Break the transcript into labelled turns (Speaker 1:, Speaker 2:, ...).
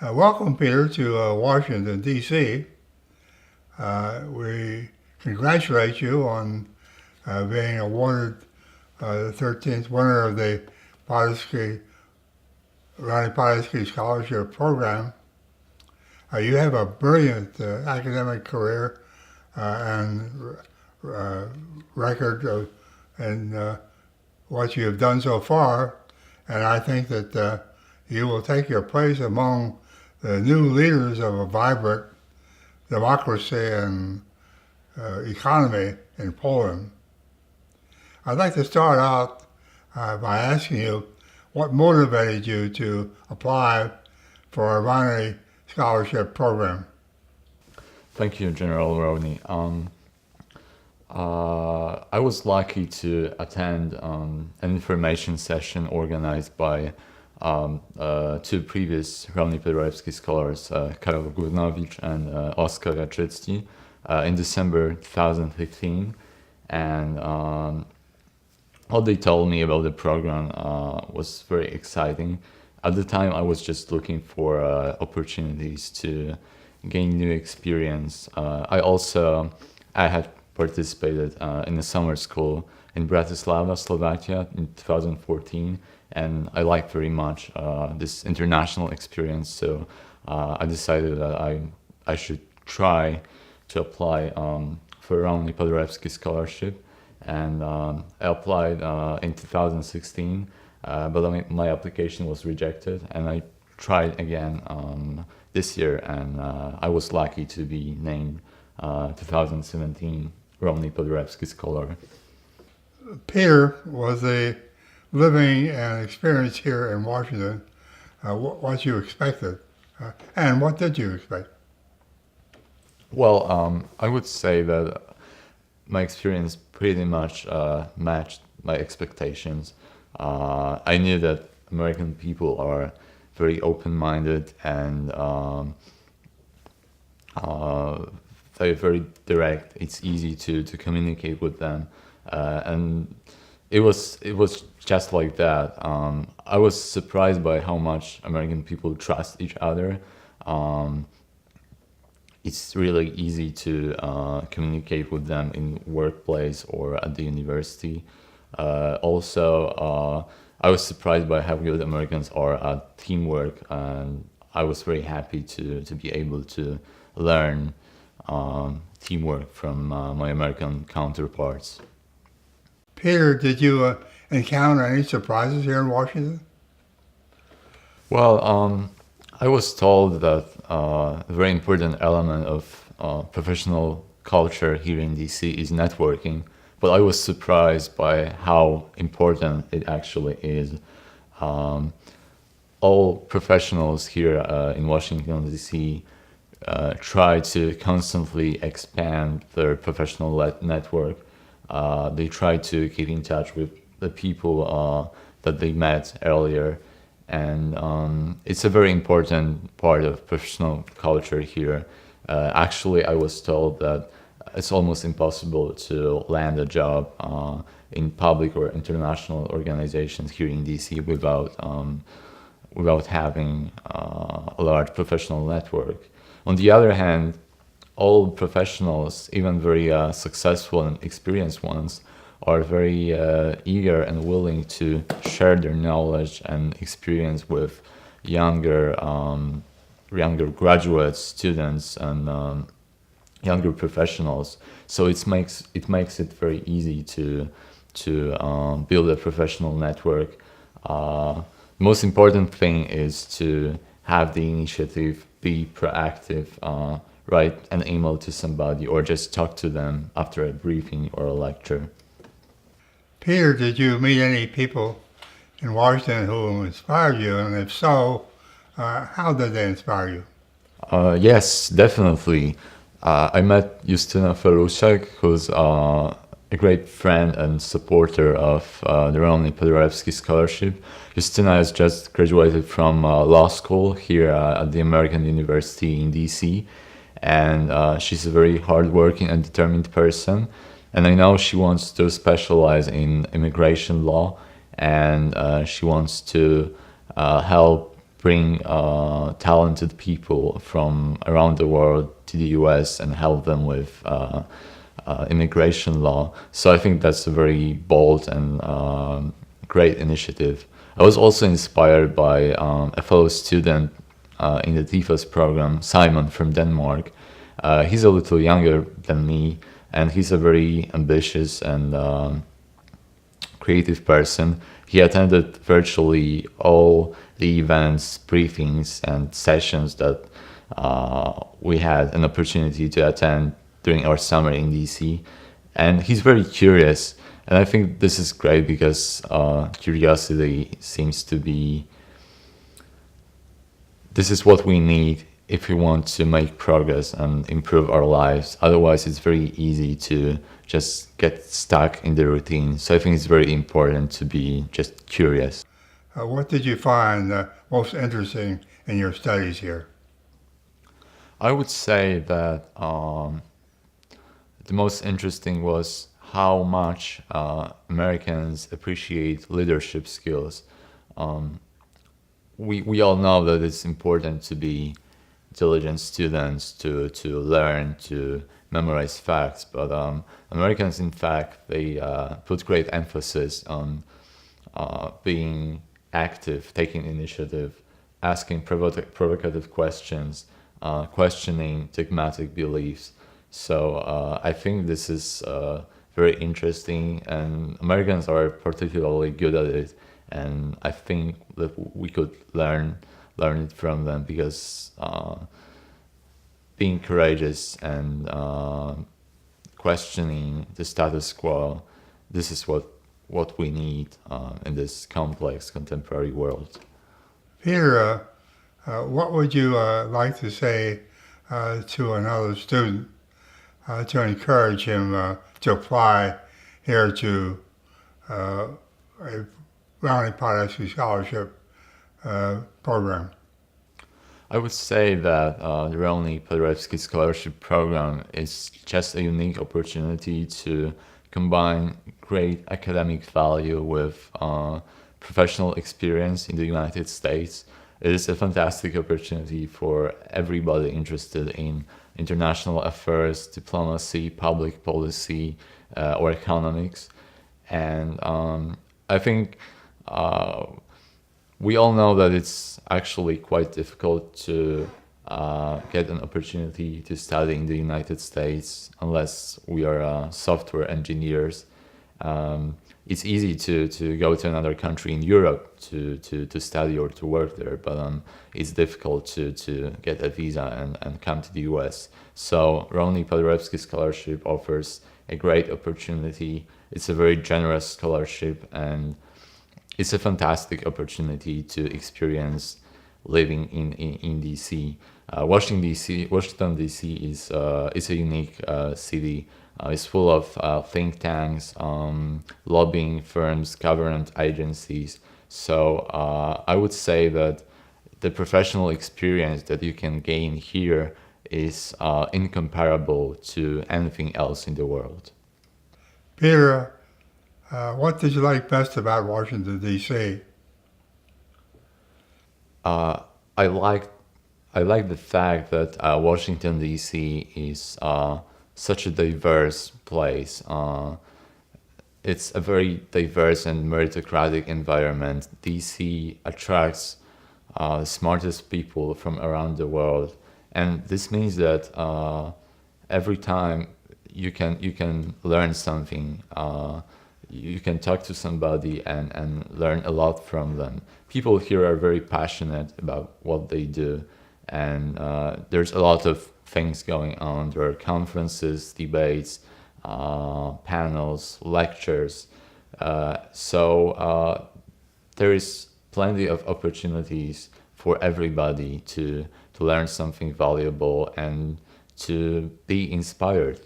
Speaker 1: Welcome, Peter, to Washington, D.C. We congratulate you on being awarded the 13th winner of the Paderewski, Rowny Paderewski Scholarship Program. You have a brilliant academic career and record of and what you have done so far, and I think that you will take your place among the new leaders of a vibrant democracy and economy in Poland. I'd like to start out by asking you what motivated you to apply for a Rowny Scholarship Program.
Speaker 2: Thank you, General Rowny. I was lucky to attend an information session organized by two previous Rowny Paderewski scholars, Karol Górnowicz and Oskar Raczycki, in December 2015. And what they told me about the program was very exciting. At the time, I was just looking for opportunities to gain new experience. I had participated in a summer school in Bratislava, Slovakia in 2014, and I liked very much this international experience. So I decided that I should try to apply for a Rowny Paderewski scholarship, and I applied in 2016, but my application was rejected, and I tried again this year, and I was lucky to be named 2017 Rowny Paderewski Scholar.
Speaker 1: Peter was a living and experience here in Washington, what you expected, and what did you expect?
Speaker 2: Well, I would say that my experience pretty much matched my expectations. I knew that American people are very open-minded and they're very direct. It's easy to communicate with them, and it was just like that. I was surprised by how much American people trust each other. It's really easy to communicate with them in workplace or at the university. Also, I was surprised by how good Americans are at teamwork, and I was very happy to be able to learn teamwork from my American counterparts.
Speaker 1: Peter, did you encounter any surprises here in Washington?
Speaker 2: Well, I was told that a very important element of professional culture here in DC is networking, but I was surprised by how important it actually is. All professionals here in Washington, D.C. Try to constantly expand their professional network. They try to keep in touch with the people that they met earlier, and it's a very important part of professional culture here. Actually, I was told that it's almost impossible to land a job in public or international organizations here in DC without having a large professional network. On the other hand, all professionals, even very successful and experienced ones, are very eager and willing to share their knowledge and experience with younger graduates, students, and younger professionals. So it makes it very easy to build a professional network. Most important thing is to have the initiative, be proactive, write an email to somebody, or just talk to them after a briefing or a lecture.
Speaker 1: Peter, did you meet any people in Washington who inspired you, and if so, how did they inspire you?
Speaker 2: Yes, definitely. I met Justyna Felusiak, who's a great friend and supporter of the Rowny Paderewski Scholarship. Justyna has just graduated from law school here at the American University in DC, and she's a very hardworking and determined person. And I know she wants to specialize in immigration law, and she wants to help bring talented people from around the world to the US and help them with immigration law. So I think that's a very bold and great initiative. I was also inspired by a fellow student in the TIFAS program, Simon from Denmark. He's a little younger than me, and he's a very ambitious and creative person. He attended virtually all the events, briefings, and sessions that we had an opportunity to attend during our summer in DC. And he's very curious. And I think this is great because curiosity seems to be, this is what we need if we want to make progress and improve our lives. Otherwise, it's very easy to just get stuck in the routine. So I think it's very important to be just curious.
Speaker 1: What did you find most interesting in your studies here?
Speaker 2: I would say that the most interesting was how much Americans appreciate leadership skills. We all know that it's important to be diligent students, to learn, to memorize facts, but Americans, in fact, they put great emphasis on being active, taking initiative, asking provocative questions, questioning dogmatic beliefs. So I think this is very interesting, and Americans are particularly good at it, and I think that we could learn it from them, because being courageous and questioning the status quo, this is what we need in this complex contemporary world.
Speaker 1: Peter, what would you like to say to another student to encourage him to apply here to a Rowny Paderewski Scholarship program?
Speaker 2: I would say that the Rowny Paderewski Scholarship Program is just a unique opportunity to combine great academic value with professional experience in the United States. It is a fantastic opportunity for everybody interested in international affairs, diplomacy, public policy, or economics. And I think we all know that it's actually quite difficult to get an opportunity to study in the United States unless we are software engineers. It's easy to go to another country in Europe to study or to work there, but it's difficult to get a visa and come to the US. So Rowny Paderewski Scholarship offers a great opportunity. It's a very generous scholarship, and it's a fantastic opportunity to experience living in DC. Washington DC is a unique city. It's full of think tanks, lobbying firms, government agencies. So I would say that the professional experience that you can gain here is incomparable to anything else in the world.
Speaker 1: Peter, what did you like best about Washington, D.C.?
Speaker 2: I like the fact that Washington, D.C. is such a diverse place. It's a very diverse and meritocratic environment. DC attracts the smartest people from around the world, and this means that every time you can learn something. You can talk to somebody and learn a lot from them. People here are very passionate about what they do, and there's a lot of things going on. There are conferences, debates, panels, lectures. So there is plenty of opportunities for everybody to learn something valuable and to be inspired.